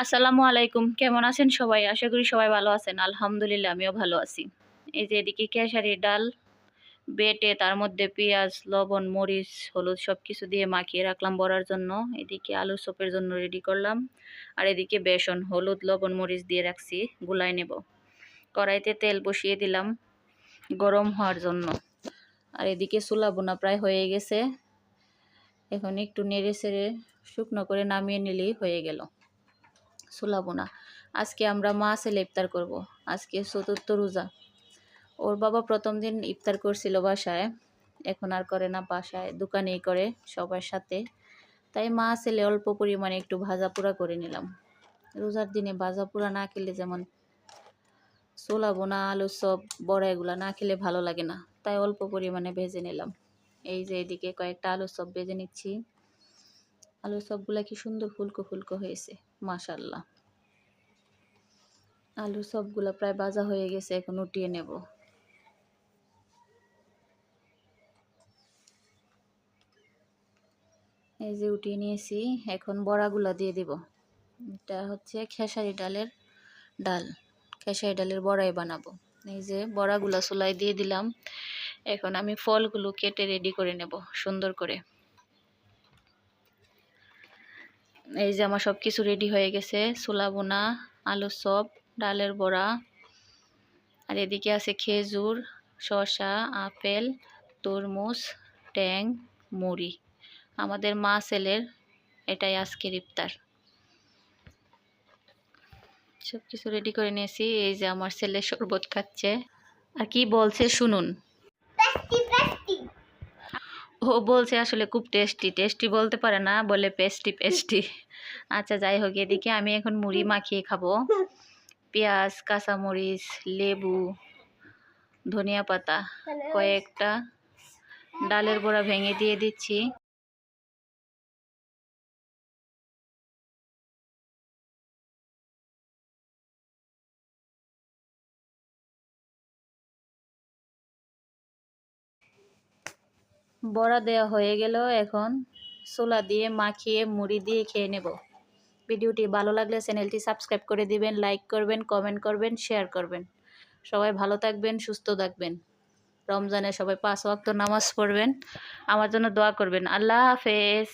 আসসালামু আলাইকুম। কেমন আছেন সবাই? আশা করি সবাই ভালো আছেন। আলহামদুলিল্লাহ আমিও ভালো আছি। এই যে এদিকে খেসারির ডাল বেটে তার মধ্যে পেঁয়াজ, লবণ, মরিচ, হলুদ সবকিছু দিয়ে মাখিয়ে রাখলাম বড়ার জন্য। এদিকে আলুর চপের জন্য রেডি করলাম। আর এদিকে বেসন, হলুদ, লবণ, মরিচ দিয়ে রাখছি, গুলায় নেব। কড়াইতে তেল বসিয়ে দিলাম গরম হওয়ার জন্য। আর এদিকে চুলা বোনা প্রায় হয়ে গেছে। এখন একটু নেড়ে চেড়ে শুকনো করে নামিয়ে নিলেই হয়ে গেল ছোলা বোনা। আজকে আমরা মা ছেলে ইফতার করব। আজকে চতুর্থ রোজা। ওর বাবা প্রথম দিন ইফতার করছিল বাসায়, এখন আর করে না, বাসায় দোকানেই করে সবার সাথে। তাই মা ছেলে অল্প পরিমাণে একটু ভাজা পোড়া করে নিলাম। রোজার দিনে ভাজা পোড়া না খেলে, যেমন ছোলা বোনা, আলু চপ, বড়া এগুলা না খেলে ভালো লাগে না, তাই অল্প পরিমাণে ভেজে নিলাম। এই যে এদিকে কয়েকটা আলু চপ ভেজে নিচ্ছি। আলু চপগুলা কি সুন্দর ফুলকো ফুলকো হয়েছে, মাশাআল্লাহ। আলু সবগুলা প্রায় ভাজা হয়ে গেছে, এখন উঠিয়ে নেব। এই যে উঠিয়ে নিয়েছি, এখন বড়াগুলা দিয়ে দিব। এটা হচ্ছে খেসারি ডালের ডাল, খেসারি ডালের বড়াই বানাবো। এই যে বড়াগুলা চুলায় দিয়ে দিলাম। এখন আমি ফলগুলো কেটে রেডি করে নেব সুন্দর করে। এই যে আমার সব কিছু রেডি হয়ে গেছে, ছোলা বোনা, আলু চপ, ডালের বড়া, আর এদিকে আছে খেজুর, শসা, আপেল, তরমুজ, ট্যাং, মুড়ি। আমাদের মা ছেলের এটাই আজকের ইফতার। সব কিছু রেডি করে নিয়েছি। এই যে আমার ছেলে শরবত খাচ্ছে, আর কি বলছে শুনুন। ও বলছে আসলে খুব টেস্টি টেস্টি, বলতে পারে না, বলে পেস্টি পেস্টি। আচ্ছা যাই হোক, এদিকে আমি এখন মুড়ি মাখিয়ে খাবো। পেঁয়াজ, কাঁচামরিচ, লেবু, ধনিয়া পাতা, কয়েকটা ডালের বড়া ভেঙে দিয়ে দিচ্ছি। বড়া দেওয়া হয়ে গেল, এখন ছোলা দিয়ে মাখিয়ে মুড়ি দিয়ে খেয়ে নেব। ভিডিওটি ভালো লাগলে চ্যানেলটি সাবস্ক্রাইব করে দিবেন, লাইক করবেন, কমেন্ট করবেন, শেয়ার করবেন। সবাই ভালো থাকবেন, সুস্থ থাকবেন। রমজানে সবাই 5 ওয়াক্ত নামাজ পড়বেন, আমার জন্য দোয়া করবেন। আল্লাহ হাফেজ।